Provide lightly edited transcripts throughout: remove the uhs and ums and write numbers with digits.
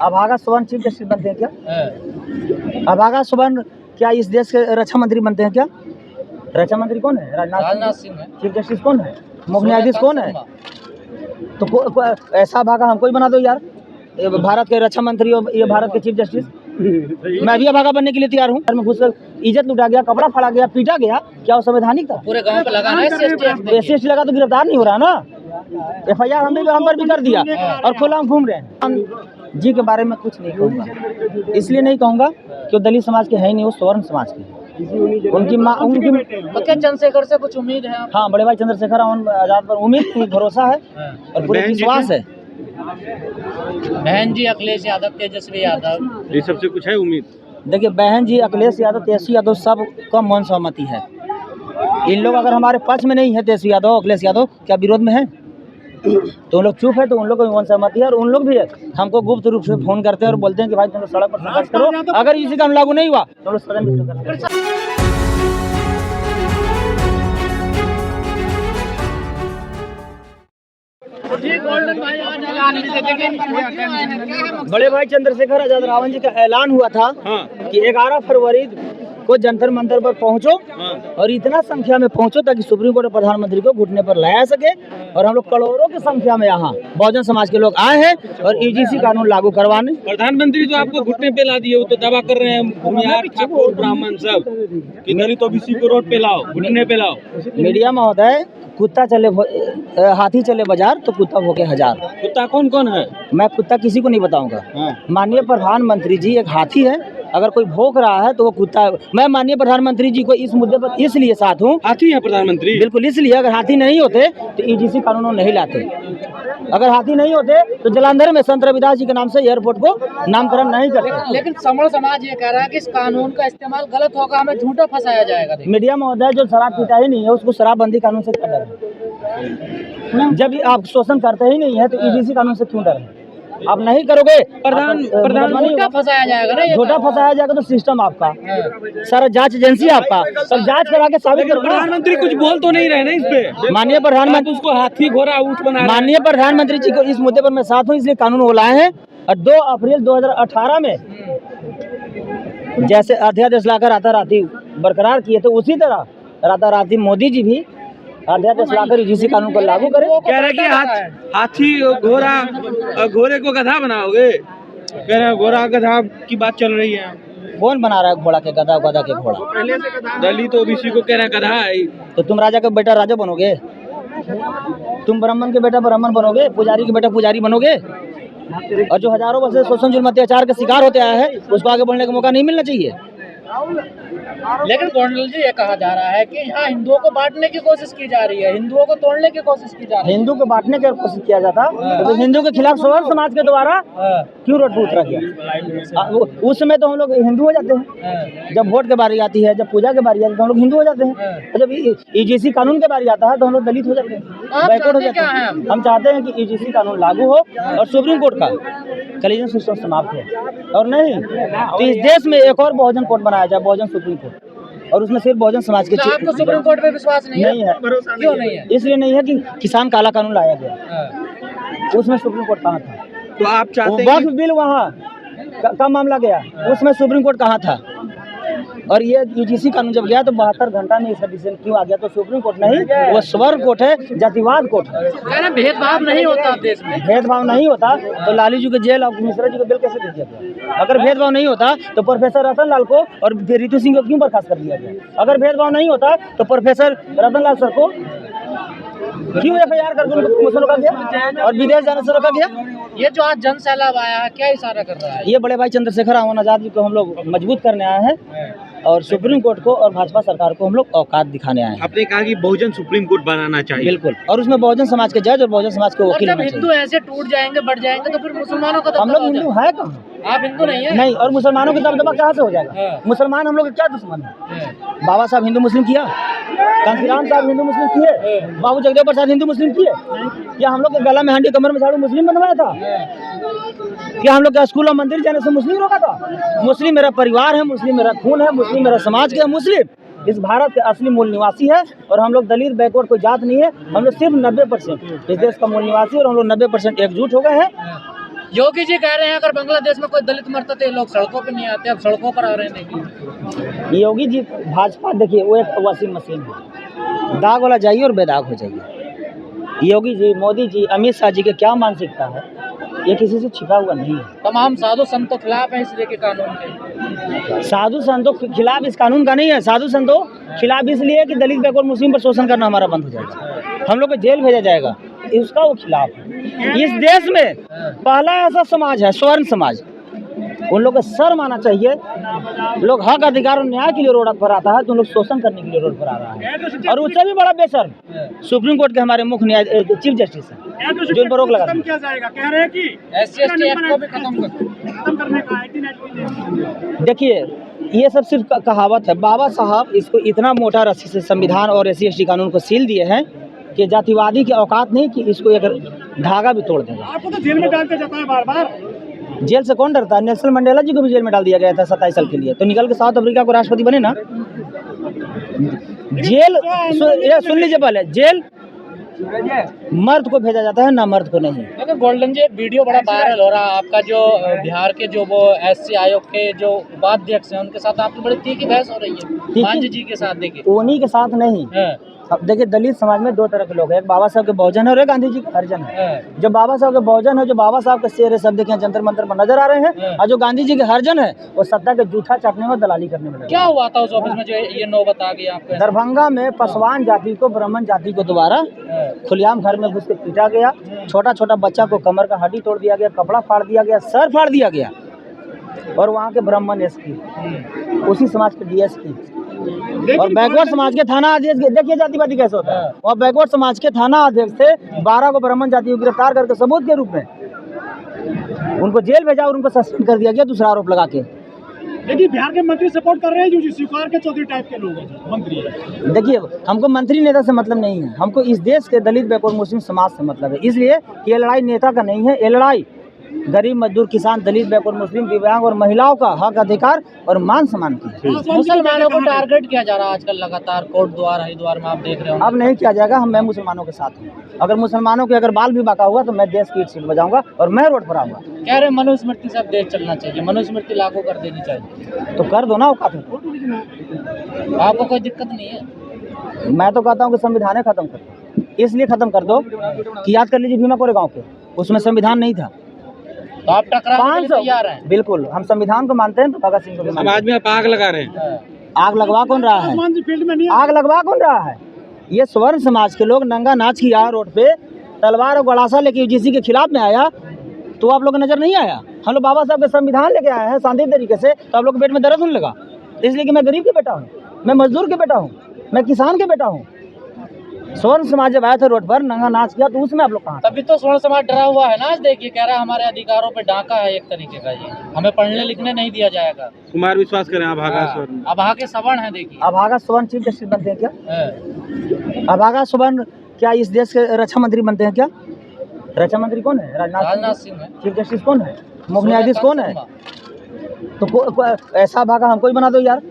अभागा सुवर्ण chief justice बनते हैं क्या? अभागा सुवर्ण क्या इस देश के रक्षा मंत्री बनते हैं क्या? रक्षा मंत्री कौन है? राजनाथ सिंह है। चीफ जस्टिस कौन है? मुख्य न्यायाधीश कौन है? तो ऐसा अभागा हमको ही बना दो यार, ये भारत के रक्षा मंत्री और ये भारत के चीफ जस्टिस। मैं भी अभागा बनने के लिए तैयार हूँ। में घुसकर इज्जत लुटा गया, कपड़ा फाड़ा गया, पीटा गया, क्या वो संवैधानिक था? पूरे गांव पे लगा है SC लगा तो गिरफ्तार नहीं हो रहा ना। FIR हम पर भी कर दिया और खुला हम घूम रहे हैं। हम जी के बारे में कुछ नहीं कहूँगा, इसलिए नहीं कहूँगा कि वो दलित समाज के है ही नहीं, वो स्वर्ण समाज के। उनकी माँ उनकी चंद्रशेखर से कुछ उम्मीद है? हाँ, बड़े भाई चंद्रशेखर आजाद पर उम्मीद, भरोसा है और पूरा विश्वास है। बहन जी अखिलेश यादव, तेजस्वी यादव, ये सबसे कुछ है उम्मीद? देखिए, बहन जी अखिलेश यादव, तेजस्वी यादव सब का मौन सहमति है। इन लोग अगर हमारे पक्ष में नहीं है, तेजस्वी यादव अखिलेश यादव क्या विरोध में है? तो उन लोग चुप है, तो उन लोग को मौन सहमति है। और उन लोग भी हमको गुप्त रूप से फोन करते हैं और बोलते हैं कि भाई तुम लोग सड़क पर संघर्ष करो, अगर इसी कानून लागू नहीं हुआ तो लोग सदन में। बड़े भाई चंद्रशेखर आजाद रावण जी का ऐलान हुआ था कि 11 फरवरी को जंतर मंतर पर पहुंचो और इतना संख्या में पहुंचो ताकि सुप्रीम कोर्ट प्रधानमंत्री को घुटने पर लाया सके। और हम लोग करोड़ों की संख्या में यहाँ बहुजन समाज के लोग आए हैं और EGC कानून लागू करवाने। प्रधानमंत्री तो आपको घुटने पे ला दिए, वो तो दावा कर रहे हैं भूमिहार ठाकुर ब्राह्मण सब कि दलित OBC को रोड पे लाओ, घुटने पे लाओ। मीडिया महोदय, कुत्ता चले हाथी चले बाजार तो कुत्ता भोके हजार। कुत्ता कौन कौन है? मैं कुत्ता किसी को नहीं बताऊंगा। माननीय प्रधानमंत्री जी एक हाथी है, अगर कोई भौंक रहा है तो वो कुत्ता है। मैं माननीय प्रधानमंत्री जी को इस मुद्दे पर इसलिए साथ हूँ। हाथी है प्रधानमंत्री? बिल्कुल, इसलिए अगर हाथी नहीं होते तो EGC कानून नहीं लाते। अगर हाथी नहीं होते तो जलंधर में संत रविदास जी के नाम से एयरपोर्ट को नामकरण नहीं करते। लेकिन समण समाज ये कह रहा है कि इस कानून का इस्तेमाल गलत होगा, हमें झूठा फंसाया जाएगा। मीडिया महोदय, जो शराब पीता ही नहीं है उसको शराबबंदी कानून से क्या डर है? जब आप शोषण करते ही नहीं है तो EGC कानून से क्यों डर है? आप नहीं करोगे, झूठा फंसाया जाएगा ना। झूठा फंसाया जाएगा तो सिस्टम आपका, सारा जांच एजेंसी आपका, सब जांच करा के साबित करो। प्रधानमंत्री कुछ बोल तो नहीं रहे ना इस पे? माननीय प्रधानमंत्री उसको हाथी घोड़ा ऊंट बना। माननीय प्रधानमंत्री जी को इस मुद्दे पर मैं साथ हूँ, इसलिए कानून वो लाए हैं। और 2 अप्रैल 2018 में जैसे अध्यादेश लाकर राताराती बरकरार किए तो उसी तरह राताराती मोदी जी भी अध्यादेश लाकर EGC कानून को लागू करें। कह रहे कि हाथी घोड़े को गधा बनाओगे? कह रहे घोड़ा गधा की बात चल रही है। कौन बना रहा है घोड़ा के गधा, गधा के घोड़ा? दलित OBC को कह रहे गधा है। तो तुम राजा का बेटा राजा बनोगे, तुम ब्राह्मण के बेटा ब्राह्मण बनोगे, पुजारी के बेटा पुजारी बनोगे? और जो हजारों वर्ष से शोषण जुल्म अत्याचार का शिकार होते आया है उसको आगे बढ़ने का मौका नहीं मिलना चाहिए। लेकिन कौंडल जी, ये कहा जा रहा है कि यहाँ हिंदुओं को बांटने की कोशिश की जा रही है, हिंदुओं को तोड़ने की कोशिश की जा रही है। हिंदू को बांटने की कोशिश किया जाता तो हिंदू के खिलाफ स्वर्ण समाज के द्वारा क्यों रोड पे उतरा गया? उस समय तो हम लोग हिंदू हो जाते हैं। जब वोट के बारी आती है, जब पूजा के बारी आती है तो हम लोग हिंदू हो जाते हैं। और जब EGC कानून के बारी आता है तो हम लोग दलित हो जाते हैं, बैकवर्ड हो जाते हैं। हम चाहते हैं कि EGC कानून लागू हो और सुप्रीम कोर्ट का कलीजन सिस्टम समाप्त हो। और नहीं तो इस देश में एक और बहुजन कोर्ट बनाया जाए, बहुजन सुप्रीम कोर्ट, और उसमें सिर्फ बहुजन समाज के। आपको सुप्रीम कोर्ट पे विश्वास नहीं है? क्यों नहीं है? इसलिए नहीं है कि किसान काला कानून लाया गया, उसमें सुप्रीम कोर्ट कहाँ था? तो आप चाहते हैं वक्फ बिल वहाँ का मामला गया, उसमें सुप्रीम कोर्ट कहाँ था? और ये EGC कानून जब गया तो 72 घंटा में इसका डिसीजन क्यों आ गया? तो सुप्रीम कोर्ट नहीं, वो स्वर्ण कोर्ट है, जातिवाद कोर्ट है। भेदभाव नहीं होता देश में। भेदभाव नहीं होता तो लालू जी को जेल और मिश्रा जी को बेल कैसे दे दिया गया? अगर भेदभाव नहीं होता तो प्रोफेसर रतन लाल को और रितु सिंह को क्यों बर्खास्त कर दिया गया? अगर भेदभाव नहीं होता तो प्रोफेसर रतन लाल सर को क्यों FIR करके उनको रोका गया और विदेश जाने से रोका गया? ये जो आज जन सैलाब आया है, क्या इशारा कर रहा है? ये बड़े भाई चंद्रशेखर आजाद जी को हम लोग मजबूत करने आए हैं और सुप्रीम कोर्ट को और भाजपा सरकार को हम लोग औकात दिखाने आए हैं। आपने कहा कि बहुजन सुप्रीम कोर्ट बनाना चाहिए। बिल्कुल, और उसमें बहुजन समाज के जज और बहुजन समाज के वकील। जब हिंदू ऐसे टूट जाएंगे, बढ़ जाएंगे, तो फिर मुसलमानों का हम लोग हिंदू है कहाँ? आप हिंदू नहीं है? नहीं, और मुसलमानों की दबदबा कहाँ से हो जाएगा? मुसलमान हम लोग का क्या दुश्मन है? बाबा साहब हिंदू मुस्लिम किया, कांसीराम साहब हिंदू मुस्लिम किए, बाबू जगदेव प्रसाद हिंदू मुस्लिम किए? क्या हम लोग के गला में हांडी कमर में झाड़ू मुस्लिम बनवाया था? क्या हम लोग का स्कूल और मंदिर जाने से मुस्लिम रोका था? मुस्लिम मेरा परिवार है, मुस्लिम मेरा खून है, मुस्लिम मेरा समाज के मुस्लिम इस भारत के असली मूल निवासी है। और हम लोग दलित बैकवर्ड कोई जात नहीं है, हम लोग सिर्फ 90% इस देश का मूल निवासी और हम लोग 90% एकजुट हो गए हैं योगी जी कह रहे हैं अगर बांग्लादेश में कोई दलित मरता तो ये लोग सड़कों पे नहीं आते, अब सड़कों पर आ रहे हैं। देखिए योगी जी भाजपा देखिए वो एक वॉशिंग मशीन है, दाग वाला जाइए और बेदाग हो जाइए। योगी जी, मोदी जी, अमित शाह जी के क्या मानसिकता है, ये किसी से छिपा हुआ नहीं है। तमाम साधु संतों खिलाफ है इसलिए के कानून के। साधु संतों के खिलाफ इस कानून का नहीं है, साधु संतों खिलाफ इसलिए कि दलित बैकवर्ड मुस्लिम पर शोषण करना हमारा बंद हो जाएगा, हम लोग को जेल भेजा जाएगा, इसका वो खिलाफ है। इस देश में पहला ऐसा समाज है स्वर्ण समाज, उन लोग को शर्म आना चाहिए। लोग हक अधिकार और न्याय के लिए रोड पर आता है तो उन लोग शोषण करने के लिए रोड पर आ रहा है। और उससे भी बड़ा बेशर्म सुप्रीम कोर्ट के हमारे मुख्य न्याय चीफ जस्टिस है जो इन पर रोक लगा किया जाएगा, कह रहे हैं कि SC/ST एक्ट को भी खत्म करने का 18 देखिए ये सब सिर्फ कहावत है। बाबा साहब इसको इतना मोटा रस्सी से संविधान और SC/ST कानून को सील दिए हैं कि जातिवादी की औकात नहीं कि इसको एक धागा भी तोड़ देगा। आपको तो जेल में डालते जाता है बार बार। जेल से कौन डरता है? नेल्सन मंडेला जी को भी जेल में डाल दिया गया था 27 साल के लिए, तो निकल के साउथ अफ्रीका को राष्ट्रपति बने ना। जेल सुन लीजिए, पहले जेल मर्द को भेजा जाता है ना मर्द को नहीं। लेकिन गोल्डन जी वीडियो बड़ा वायरल हो रहा है आपका, जो बिहार के जो वो SC आयोग के जो उपाध्यक्ष हैं उनके साथ आपकी बड़ी तीखी बहस हो रही है, मांझी जी के साथ। देखिए उन्हीं के साथ नहीं, अब देखिए दलित समाज में दो तरह के लोग हैं, एक बाबा साहब के बहुजन है और एक गांधी जी के हरिजन है। जो बाबा साहब के बहुजन है, जो बाबा साहब के शेर शब्द के जंतर मंतर पर नजर आ रहे हैं, और जो गांधी जी के हरिजन है वो सत्ता के जूठा चाटने में दलाली करने में। क्या हुआ था उस ऑफिस में जो ये नौबत आ गई आपके? दरभंगा में पसवान जाति को ब्राह्मण जाति को दोबारा खुलेआम घर में घुस के पीटा गया, छोटा छोटा बच्चा को कमर का हड्डी तोड़ दिया गया, कपड़ा फाड़ दिया गया, सर फाड़ दिया गया। और वहाँ के ब्राह्मण SP, उसी समाज के DSP और बैकवर्ड समाज के थाना अध्यक्ष, देखिए जातिवादी कैसे होता है। और बैकवर्ड समाज के थाना अध्यक्ष थे 12 को ब्राह्मण जाति को गिरफ्तार करके सबूत के रूप में उनको जेल भेजा और उनको सस्पेंड कर दिया गया दूसरा आरोप लगा के। लेकिन बिहार के मंत्री सपोर्ट कर रहे हैं जो स्वीकार के चौधरी टाइप के लोग हैं मंत्री है। देखिए हमको मंत्री नेता से मतलब नहीं है, हमको इस देश के दलित बैकवर्ड मुस्लिम समाज से मतलब है। इसलिए ये लड़ाई नेता का नहीं है, ये लड़ाई गरीब मजदूर किसान दलित बैकवर्ड मुस्लिम दिव्यांग और महिलाओं का हक अधिकार और मान सम्मान की है। मुसलमानों को टारगेट किया जा रहा है आजकल लगातार, कोट द्वार हरिद्वार में आप देख रहे हो। अब नहीं किया जाएगा, मैं मुसलमानों के साथ हूँ। अगर मुसलमानों के अगर बाल भी बाका हुआ तो मैं देश की सीट बजाऊंगा और मैं रोड पर आऊंगा। कह रहे मनुस्मृति से अब देश चलना चाहिए, मनुस्मृति लागू कर देनी चाहिए। तो कर दो ना, औकात है आपको कोई दिक्कत नहीं है? मैं तो कहता हूँ कि संविधान खत्म कर दो, इसलिए खत्म कर दो कि याद कर लीजिए भीमा कोरेगांव के, उसमें संविधान नहीं था। तो आप टकराने के लिए तैयार हैं? बिल्कुल, हम संविधान को मानते हैं तो भगत सिंह को भी मानते हैं। समाज में आप आग लगा रहे हैं, आग लगवा कौन रहा है? फील्ड में नहीं आग लगवा कौन रहा है? ये स्वर्ण समाज के लोग नंगा नाच किया रोड पे, तलवार और गड़ासा लेके UGC के खिलाफ में आया तो आप लोग को नजर नहीं आया? हम लोग बाबा साहब के संविधान लेके आए हैं शांति तरीके से, तो आप लोग के पेट में दर्द होने लगा। इसलिए कि मैं गरीब के बेटा हूँ, मैं मजदूर के बेटा हूँ, मैं किसान के बेटा हूँ। स्वर्ण समाज जब आया था रोड पर नंगा नाच किया तो उसमें आप लोग कहाँ? तभी तो स्वर्ण समाज डरा हुआ है ना। आज देखिए कह रहा है हमारे अधिकारों पे डाका है एक तरीके का, ये हमें पढ़ने लिखने नहीं दिया जाएगा। कुमार विश्वास करें अभागा स्वर्ण, अभागे सवर्ण है। देखिए अभागा स्वर्ण चीफ जस्टिस बनते हैं क्या? अभागा स्वर्ण क्या इस देश के रक्षा मंत्री बनते हैं क्या? रक्षा मंत्री कौन है? राजनाथ सिंह है। चीफ जस्टिस कौन है? मुख्य न्यायाधीश कौन है? तो ऐसा भागा हमको ही बना दो यार,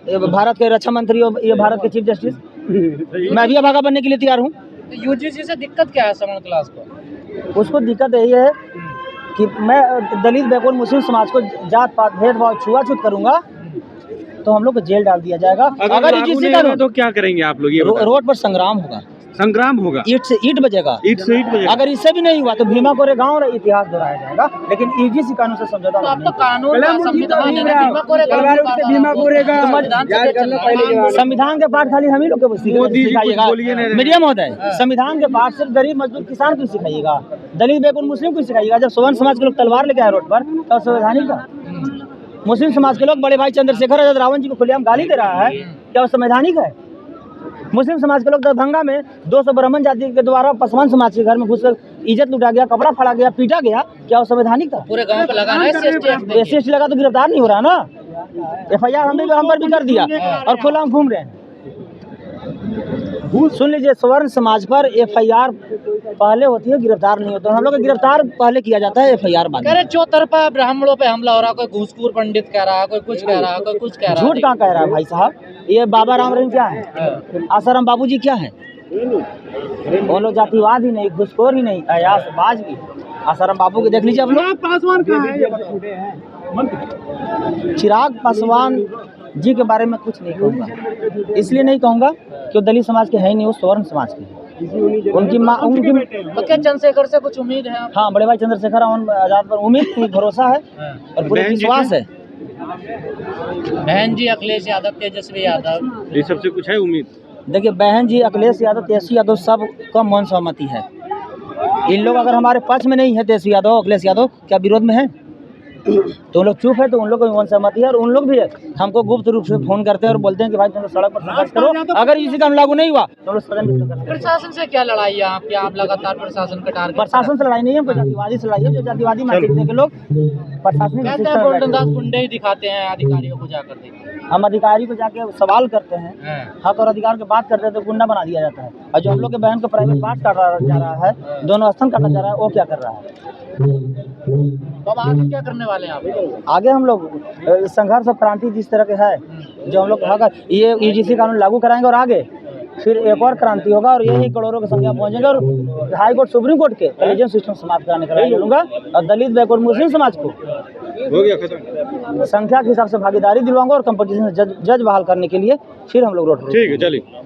ये भारत के रक्षा मंत्री और ये भारत के चीफ जस्टिस। मैं भी अभागा बनने के लिए तैयार हूँ। तो UGC से दिक्कत क्या है सवर्ण क्लास को? उसको दिक्कत यही है कि मैं दलित बैकवर्ड मुस्लिम समाज को जात पात भेदभाव छुआछूत करूंगा तो हम लोग को जेल डाल दिया जाएगा। अगर UGC का तो क्या करेंगे आप लोग? ये रोड पर संग्राम होगा, संग्राम होगा, ईट से ईट बजेगा, ईट से ईट बजेगा। अगर इससे भी नहीं हुआ तो भीमा कोरेगांव और इतिहास दोहराया जाएगा, लेकिन UGC कानून से समझौता तो अब नहीं। तो कानून का संविधान है ना, भीमा कोरेगांव संविधान के पाठ खाली हम ही लोग को सिखाइएगा। मीडिया महोदय, संविधान के पाठ सिर्फ गरीब मजदूर किसान को सिखाइएगा, दलित बैकवर्ड मुस्लिम को सिखाइएगा। जब स्वर्ण समाज के लोग तलवार लेके आए रोड पर तो संवैधानिक का, मुस्लिम समाज के लोग बड़े भाई चंद्रशेखर आजाद रावण जी को खुलेआम गाली दे रहा है, क्या वो संवैधानिक है? मुस्लिम समाज के लोग दरभंगा में 200 ब्राह्मण जाति के द्वारा पसवान समाज के घर में घुसकर इज्जत लुटा गया, कपड़ा फाड़ा गया, पीटा गया, क्या वो संवैधानिक था? पूरे गांव पे लगा है SC/ST लगा तो गिरफ्तार नहीं हो रहा ना। FIR हम पर भी कर दिया और खुला हम घूम रहे हैं। सुन लीजिए, स्वर्ण समाज पर FIR पहले होती है, गिरफ्तार नहीं होता। हम लोग को गिरफ्तार पहले किया जाता है, FIR बाद। अरे चौतरफा ब्राह्मणों पे हमला हो रहा, कोई घूसखोर पंडित कह रहा है, कोई कुछ कह रहा है, कोई कुछ कह रहा है। झूठ कहाँ कह रहा है भाई साहब? ये बाबा राम रहीम क्या है? आसाराम बाबूजी क्या है? वो लोग जातिवाद ही नहीं, घुसखोर ही नहीं, अयासबाज भी। आसाराम बापू के देख लीजिए आप लोग। चिराग पासवान कहाँ है ये बताइए? चिराग पासवान जी के बारे में कुछ नहीं कहूँगा, इसलिए नहीं कहूँगा कि वो दलित समाज के है ही नहीं, वो स्वर्ण समाज के हैं। उनकी माँ उनकी तो क्या चंद्रशेखर से कुछ उम्मीद है आप? हाँ, बड़े भाई चंद्रशेखर आजाद पर उम्मीद थी, भरोसा है और पूरे विश्वास है। बहन जी अखिलेश यादव, तेजस्वी यादव, ये सबसे कुछ है उम्मीद? देखिए, बहन जी अखिलेश यादव, तेजस्वी यादव सब का मौन सहमति है। इन लोग अगर हमारे पक्ष में नहीं है, तेजस्वी यादव अखिलेश यादव क्या विरोध में है? तो उन लोग चुप है, तो उन लोग को मौन सहमति है। और उन लोग भी हमको गुप्त रूप से फोन करते हैं और बोलते हैं कि भाई तुम लोग सड़क पर संघर्ष करो, अगर इसी का लागू नहीं हुआ तो लोग सदन में संघर्ष करें। प्रशासन से क्या लड़ाई है आपकी? आप लगातार प्रशासन का टारगेट। प्रशासन से लड़ाई नहीं है, हमको जातिवादी से लड़ाई है। जो जातिवादी मानसिकता के लोग प्रशासनिक कहते हैं गोल्डन दास गुंडे ही दिखाते हैं अधिकारियों को जाकर देखते। हम अधिकारी को जाके सवाल करते हैं, हक और अधिकार की बात करते हैं तो गुंडा बना दिया जाता है। और जो हम लोग के बहन को प्राइवेट पार्ट काटा जा रहा है, दोनों स्तन काटा जा रहा है, वो क्या कर रहा है? तो अब आगे क्या करने वाले हैं आप? आगे हम लोग संघर्ष और क्रांति जिस तरह के है, जो हम लोग हक ये यूजीसी कानून लागू कराएंगे और आगे फिर एक और क्रांति होगा और यही करोड़ों की संख्या पहुंचेंगे और हाई कोर्ट सुप्रीम कोर्ट के कॉलेजियम सिस्टम समाप्त कराने का लड़ाई लड़ूंगा और दलित बैकवर्ड मुस्लिम समाज को हो गया खत्म। संख्या के हिसाब से भागीदारी दिलवाऊंगा और कंपटीशन जज बहाल करने के लिए फिर हम लोग रोड ठीक है, चलिए।